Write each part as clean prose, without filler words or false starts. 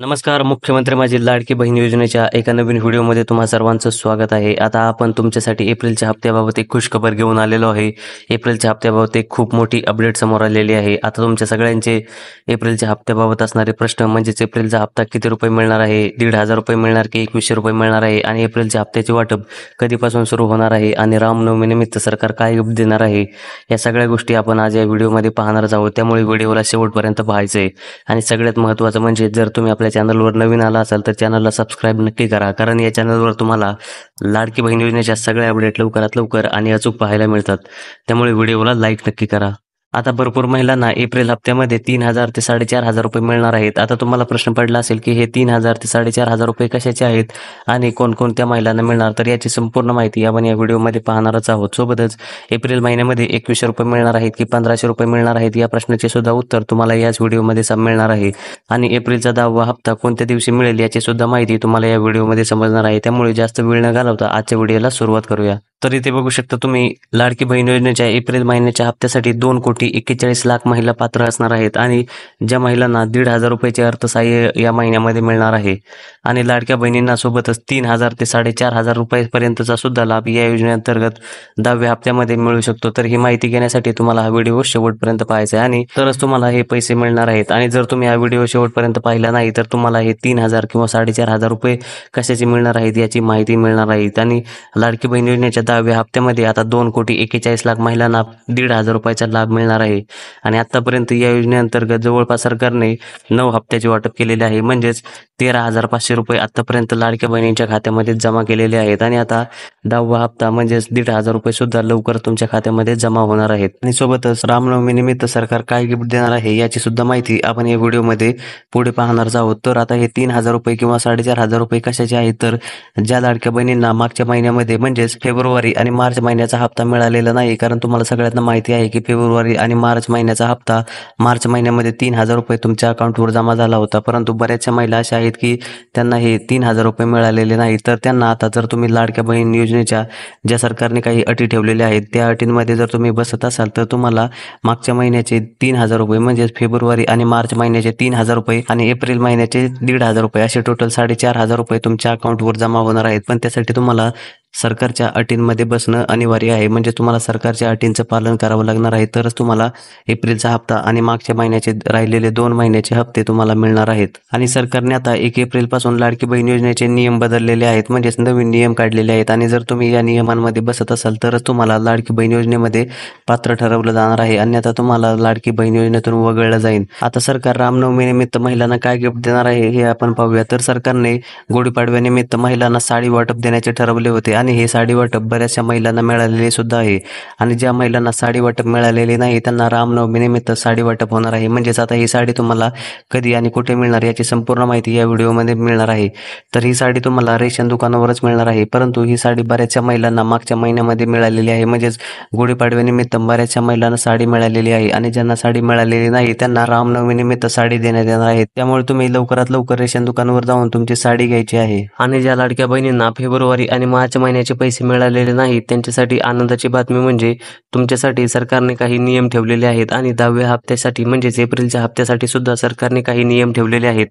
नमस्कार. मुख्यमंत्री माझी लाडकी बहीण योजनेच्या एका नवीन व्हिडिओमध्ये तुम्हा सर्वांचं स्वागत आहे. आता आपण तुमच्यासाठी एप्रिलच्या हप्त्याबाबत एक खुशखबर घेऊन आलेलो आहे. एप्रिलच्या हप्त्याबाबत एक खूप मोठी अपडेट समोर आलेली आहे. आता तुमच्या सगळ्यांचे एप्रिलच्या हप्त्याबाबत असणारे प्रश्न म्हणजेच एप्रिलचा हप्ता किती रुपये मिळणार आहे, ₹1,500 मिळणार की ₹2,100 मिळणार आहे आणि एप्रिलच्या हप्त्याचे वाटप कधीपासून सुरू होणार आहे आणि रामनवमीनिमित्त सरकार काय गिफ्ट देणार आहे, या सगळ्या गोष्टी आपण आज या व्हिडिओमध्ये पाहणारच आहोत. त्यामुळे व्हिडिओला शेवटपर्यंत पाहायचं आहे. आणि सगळ्यात महत्त्वाचं म्हणजे जर तुम्ही आपल्या चॅनलवर नवीन आला असाल तर चॅनलला सबस्क्राईब नक्की करा, कारण या चॅनलवर तुम्हाला लाडकी बहीण योजनेच्या सगळ्या अपडेट लवकरात लवकर आणि अचूक पाहायला मिळतात. त्यामुळे व्हिडिओला लाईक नक्की करा. आता भरपूर महिलांना एप्रिल हप्त्यामध्ये 3,000 ते ₹4,500 मिळणार आहेत. आता तुम्हाला प्रश्न पडला असेल की हे 3,000 ते ₹4,500 कशाचे आहेत आणि कोणकोणत्या महिलांना मिळणार, तर याची संपूर्ण माहिती आपण या व्हिडिओमध्ये पाहणारच आहोत. सोबतच एप्रिल महिन्यामध्ये ₹2,100 मिळणार आहेत की ₹1,500 मिळणार आहेत, या प्रश्नाचे सुद्धा उत्तर तुम्हाला याच व्हिडिओमध्ये मिळणार आहे. आणि एप्रिलचा 10वा हप्ता कोणत्या दिवशी मिळेल याची सुद्धा माहिती तुम्हाला या व्हिडिओमध्ये समजणार आहे. त्यामुळे जास्त वेळ न घालवता आजच्या व्हिडिओला सुरुवात करूया. तर इथे बघू शकता तुम्ही, लाडकी बहीण योजनेच्या एप्रिल महिन्याच्या हप्त्यासाठी 2,41,00,000 महिला पात्र असणार आहेत आणि ज्या महिलांना ₹1,500 अर्थसहाय्य या महिन्यामध्ये मिळणार आहे आणि लाडक्या बहिणींना सोबतच 3,000 ते ₹4,500 पर्यंतचा सुद्धा लाभ या योजनेअंतर्गत 10व्या हप्त्यामध्ये मिळू शकतो. तर ही माहिती घेण्यासाठी तुम्हाला हा व्हिडिओ शेवटपर्यंत पाहायचा आहे आणि तरच तुम्हाला हे पैसे मिळणार आहेत. आणि जर तुम्ही हा व्हिडिओ शेवटपर्यंत पाहिला नाही तर तुम्हाला हे 3,000 किंवा ₹4,500 कशाचे मिळणार आहेत याची माहिती मिळणार आहे. आणि लाडकी बहीण योजनेच्या 10व्या हप्त्यामध्ये आता 2,41,00,000 महिलांना ₹1,500 लाभ मिळणार आहे. आणि आतापर्यंत या योजनेअंतर्गत जवळपास सरकारने 9 हप्त्याचे वाटप केलेले आहे. म्हणजेच ₹13,500 आतापर्यंत लाडक्या बहिणींच्या खात्यामध्ये जमा केलेले आहेत. आणि आता 10वा हप्ता म्हणजेच ₹1,500 सुद्धा लवकर तुमच्या खात्यामध्ये जमा होणार आहेत. आणि सोबतच रामनवमी निमित्त सरकार काय गिफ्ट देणार आहे याची सुद्धा माहिती आपण या व्हिडिओमध्ये पुढे पाहणारच आहोत. तर आता हे ₹3,000 किंवा ₹4,500 कशाचे आहेत, तर ज्या लाडक्या बहिणींना मागच्या महिन्यामध्ये म्हणजेच फेब्रुवारी आणि मार्च महिन्याचा हप्ता मिळालेला नाही, कारण तुम्हाला सगळ्यांना माहिती आहे की फेब्रुवारी आणि मार्च महिन्याचा हप्ता मार्च महिन्यामध्ये ₹3,000 तुमच्या अकाउंटवर जमा झाला होता. परंतु बऱ्याचशा महिला अशा आहेत की त्यांना हे ₹3,000 मिळालेले नाही. तर त्यांना आता जर तुम्ही लाडक्या बहीण योजनेच्या ज्या सरकारने काही अटी ठेवलेल्या आहेत त्या अटींमध्ये जर तुम्ही बसत असाल तर तुम्हाला मागच्या महिन्याचे ₹3,000 म्हणजेच फेब्रुवारी आणि मार्च महिन्याचे ₹3,000 आणि एप्रिल महिन्याचे ₹1,500 असे टोटल ₹4,500 तुमच्या अकाउंटवर जमा होणार आहेत. पण त्यासाठी तुम्हाला सरकारच्या अटींमध्ये बसणं अनिवार्य आहे. म्हणजे तुम्हाला सरकारच्या अटींचं पालन करावं लागणार आहे, तरच तुम्हाला एप्रिलचा हप्ता आणि मागच्या महिन्याचे राहिलेले 2 महिन्याचे हप्ते तुम्हाला मिळणार आहेत. आणि सरकारने आता 1 एप्रिलपासून लाडकी बहीण योजनेचे नियम बदललेले आहेत, म्हणजेच नवीन नियम काढलेले आहेत. आणि जर तुम्ही या नियमांमध्ये बसत असाल तरच तुम्हाला लाडकी बहीण योजनेमध्ये पात्र ठरवलं जाणार आहे, अन्यथा तुम्हाला लाडकी बहीण योजनेतून वगळलं जाईल. आता सरकार रामनवमीनिमित्त महिलांना काय गिफ्ट देणार आहे हे आपण पाहूया. तर सरकारने गुढीपाडव्यानिमित्त महिलांना साडी वाटप देण्याचे ठरवले होते आणि हे साडी वाटप बऱ्याचशा महिलांना मिळालेले सुद्धा आहे. आणि ज्या महिलांना साडी वाटप मिळालेले नाही त्यांना रामनवमीनिमित्त साडी वाटप होणार आहे. म्हणजेच आता ही साडी तुम्हाला कधी आणि कुठे मिळणार याची संपूर्ण माहिती या व्हिडिओमध्ये मिळणार आहे. तर ही साडी तुम्हाला रेशन दुकानावरच मिळणार आहे, परंतु ही साडी बऱ्याचशा महिलांना मागच्या महिन्यामध्ये मिळालेली आहे. म्हणजेच गुढीपाडव्यानिमित्त बऱ्याचशा महिलांना साडी मिळालेली आहे आणि ज्यांना साडी मिळालेली नाही त्यांना रामनवमीनिमित्त साडी देण्यात येणार आहे. त्यामुळे तुम्ही लवकरात लवकर रेशन दुकानावर जाऊन तुमची साडी घ्यायची आहे. आणि ज्या लाडक्या बहिणींना फेब्रुवारी आणि मार्च महिन्याचे पैसे मिळालेले नाहीत त्यांच्यासाठी आनंदाची बातमी म्हणजे तुमच्यासाठी सरकारने काही नियम ठेवलेले आहेत. आणि 10व्या हप्त्यासाठी म्हणजेच एप्रिलच्या हप्त्यासाठी सुद्धा सरकारने काही नियम ठेवलेले आहेत.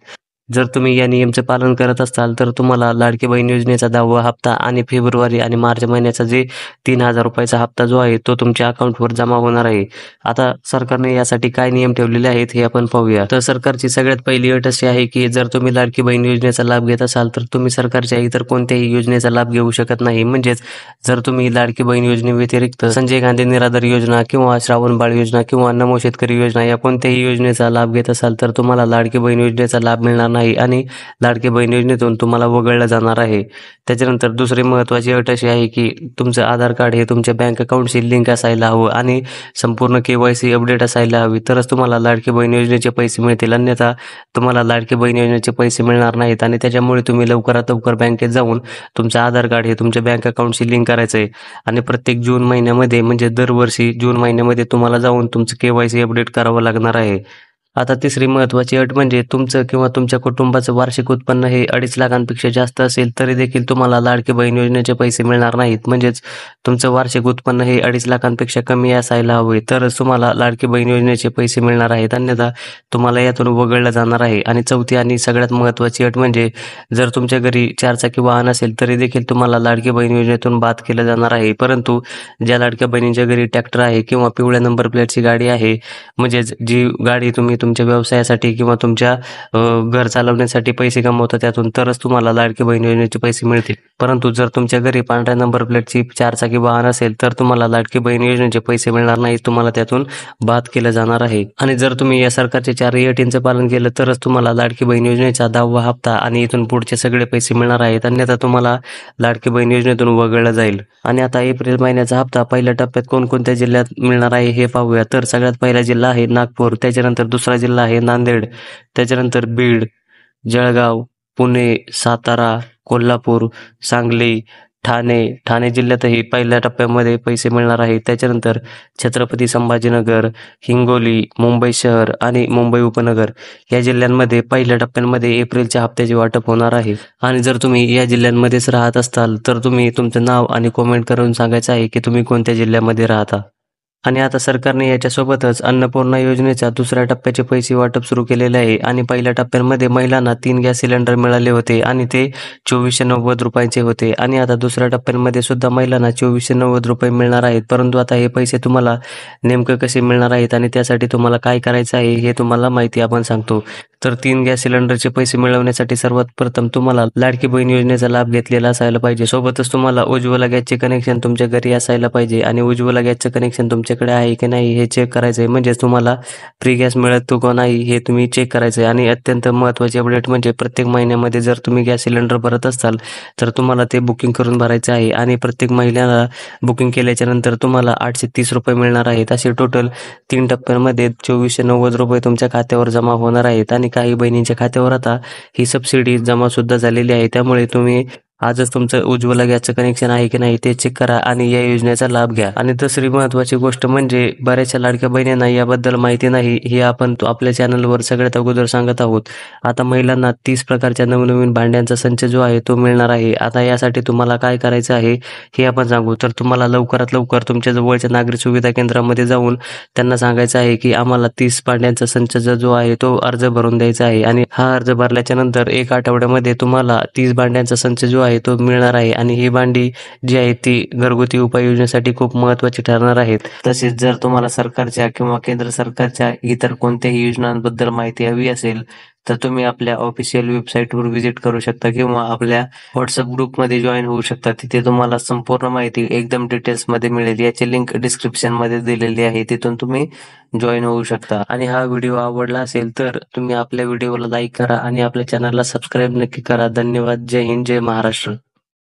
जर तुम्ही या नियमचे पालन करत असाल तर तुम्हाला लाडकी बहीण योजनेचा 10वा हप्ता आणि फेब्रुवारी आणि मार्च महिन्याचा जे ₹3,000 हप्ता जो आहे तो तुमच्या अकाउंटवर जमा होणार आहे. आता सरकारने यासाठी काय नियम ठेवलेले आहेत हे आपण पाहूया. तर सरकारची सगळ्यात पहिली अट अशी आहे की जर तुम्ही लाडकी बहीण योजनेचा लाभ घेत असाल तर तुम्ही सरकारच्या इतर कोणत्याही योजनेचा लाभ घेऊ शकत नाही. म्हणजेच जर तुम्ही लाडकी बहीण योजनेव्यतिरिक्त संजय गांधी निराधार योजना किंवा श्रावण बाळ योजना किंवा नमो शेतकरी योजना या कोणत्याही योजनेचा लाभ घेत असाल तर तुम्हाला लाडकी बहीण योजनेचा लाभ मिळणार नाही आणि लाडकी बहीण योजनेतून तुम्हाला वगळलं जाणार आहे. त्याच्यानंतर दुसरी महत्त्वाची अट अशी आहे की तुमचं आधार कार्ड हे तुमच्या बँक अकाउंटशी लिंक असायला हवं आणि संपूर्ण KYC अपडेट असायला हवी, तरच तुम्हाला लाडकी बहीण योजनेचे पैसे मिळतील. अन्यथा तुम्हाला लाडकी बहीण योजनेचे पैसे मिळणार नाहीत. आणि त्याच्यामुळे तुम्ही लवकरात लवकर बँकेत जाऊन तुमचं आधार कार्ड हे तुमच्या बँक अकाउंटशी लिंक करायचं आहे. आणि प्रत्येक जून महिन्यामध्ये म्हणजे दरवर्षी जून महिन्यामध्ये तुम्हाला जाऊन तुमचं KYC अपडेट करावं लागणार आहे. आता तिसरी महत्त्वाची अट म्हणजे तुमचं किंवा तुमच्या कुटुंबाचं वार्षिक उत्पन्न हे 2.5 लाखांपेक्षा जास्त असेल तरी देखील तुम्हाला लाडकी बहीण योजनेचे पैसे मिळणार नाहीत. म्हणजेच तुमचं वार्षिक उत्पन्न हे 2.5 लाखांपेक्षा कमी असायला हवे तरच तुम्हाला लाडकी बहीण योजनेचे पैसे मिळणार आहेत. अन्यथा तुम्हाला यातून वगळलं जाणार आहे. आणि चौथी आणि सगळ्यात महत्त्वाची अट म्हणजे जर तुमच्या घरी 4 चाकी वाहन असेल तरी देखील तुम्हाला लाडकी बहीण योजनेतून बाद केलं जाणार आहे. परंतु ज्या लाडक्या बहिणींच्या घरी ट्रॅक्टर आहे किंवा पिवळ्या नंबर प्लेटची गाडी आहे, म्हणजेच जी गाडी तुम्ही तुमच्या व्यवसायासाठी किंवा तुमच्या घर चालवण्यासाठी पैसे कमवता त्यातून तरच तुम्हाला लाडकी बहीण योजनेचे पैसे मिळतील. परंतु जर तुमच्या घरी पांढऱ्या नंबर प्लेटची 4 चाकी वाहन असेल तर तुम्हाला लाडकी बहीण योजनेचे पैसे मिळणार नाहीत. तुम्हाला त्यातून बाद केलं जाणार आहे. आणि जर तुम्ही या सरकारच्या 4 अटींचं पालन केलं तरच तुम्हाला लाडकी बहीण योजनेचा 10वा हप्ता आणि इथून पुढचे सगळे पैसे मिळणार आहेत. अन्यथा तुम्हाला लाडकी बहीण योजनेतून वगळलं जाईल. आणि आता एप्रिल महिन्याचा हप्ता पहिल्या टप्प्यात कोणकोणत्या जिल्ह्यात मिळणार आहे हे पाहूया. तर सगळ्यात पहिला जिल्हा आहे नागपूर, त्याच्यानंतर दुसरा जिल्हा आहे नांदेड, त्याच्यानंतर बीड, जळगाव, पुणे, सातारा, कोल्हापूर, सांगली, ठाणे जिल्ह्यातही पहिल्या टप्प्यामध्ये पैसे मिळणार आहेत. त्याच्यानंतर छत्रपती संभाजीनगर, हिंगोली, मुंबई शहर आणि मुंबई उपनगर या जिल्ह्यांमध्ये पहिल्या टप्प्यांमध्ये एप्रिलच्या हप्त्याचे वाटप होणार आहे. आणि जर तुम्ही या जिल्ह्यांमध्येच राहत असाल तर तुम्ही तुमचं नाव आणि कमेंट करून सांगायचं आहे की तुम्ही कोणत्या जिल्ह्यामध्ये राहता. आणि आता सरकारने याच्यासोबतच अन्नपूर्णा योजनेच्या दुसऱ्या टप्प्याचे पैसे वाटप सुरू केलेले आहे. आणि पहिल्या टप्प्यामध्ये महिलांना 3 गॅस सिलेंडर मिळाले होते आणि ते 2490 रुपयांचे होते. आणि आता दुसऱ्या टप्प्यांमध्ये सुद्धा महिलांना 2490 रुपये मिळणार आहेत. परंतु आता हे पैसे तुम्हाला नेमकं कसे मिळणार आहेत आणि त्यासाठी तुम्हाला काय करायचं आहे हे तुम्हाला माहिती आपण सांगतो. तर 3 गॅस सिलेंडरचे पैसे मिळवण्यासाठी सर्वात प्रथम तुम्हाला लाडकी बहीण योजनेचा लाभ घेतलेला असायला पाहिजे. सोबतच तुम्हाला उज्ज्वला गॅसचे कनेक्शन तुमच्या घरी असायला पाहिजे. आणि उज्ज्वला गॅसचं कनेक्शन तुमच्याकडे आहे की नाही हे चेक करायचं आहे. म्हणजेच तुम्हाला फ्री गॅस मिळतो का नाही हे तुम्ही चेक करायचं आहे. आणि अत्यंत महत्त्वाची अपडेट म्हणजे प्रत्येक महिन्यामध्ये जर तुम्ही गॅस सिलेंडर भरत असाल तर तुम्हाला ते बुकिंग करून भरायचं आहे. आणि प्रत्येक महिन्याला बुकिंग केल्याच्या नंतर तुम्हाला 830 रुपये मिळणार आहेत. असे टोटल 3 टप्प्यांमध्ये 2490 रुपये तुमच्या खात्यावर जमा होणार आहेत. आणि काही बहिणींच्या खात्यावर आता ही सबसिडी जमा सुद्धा झालेली आहे. त्यामुळे तुम्ही आजच तुमचं उज्ज्वला गॅसचं कनेक्शन आहे की नाही ते चेक करा आणि या योजनेचा लाभ घ्या. आणि दुसरी महत्त्वाची गोष्ट म्हणजे बऱ्याचशा लाडक्या बहिणींना याबद्दल माहिती नाही. हे आपण आपल्या चॅनलवर सगळ्यात अगोदर सांगत आहोत. आता महिलांना 30 प्रकारच्या नवनवीन भांड्यांचा संच जो आहे तो मिळणार आहे. आता यासाठी तुम्हाला काय करायचं आहे हे आपण सांगू. तर तुम्हाला लवकरात लवकर तुमच्या जवळच्या नागरी सुविधा केंद्रामध्ये जाऊन त्यांना सांगायचं आहे की आम्हाला 30 भांड्यांचा संच जो आहे तो अर्ज भरून द्यायचा आहे. आणि हा अर्ज भरल्याच्या नंतर 1 आठवड्यामध्ये तुम्हाला 30 भांड्यांचा संच जो आहे तो मिळणार आहे. आणि ही भांडी जी आहे ती घरगुती उपाययोजनेसाठी खूप महत्त्वाची ठरणार आहेत. तसेच जर तुम्हाला सरकारच्या किंवा केंद्र सरकारच्या इतर कोणत्याही योजनांबद्दल माहिती हवी असेल तर तुम्ही आपल्या ऑफिशियल वेबसाईटवर व्हिजिट करू शकता किंवा आपल्या व्हॉट्सअप ग्रुपमध्ये जॉईन होऊ शकता. तिथे तुम्हाला संपूर्ण माहिती एकदम डिटेल्समध्ये मिळेल. याची लिंक डिस्क्रिप्शनमध्ये दिलेली आहे, तिथून तुम्ही जॉईन होऊ शकता. आणि हा व्हिडिओ आवडला असेल तर तुम्ही आपल्या व्हिडिओला लाईक करा आणि आपल्या चॅनलला सबस्क्राईब नक्की करा. धन्यवाद. जय हिंद, जय महाराष्ट्र.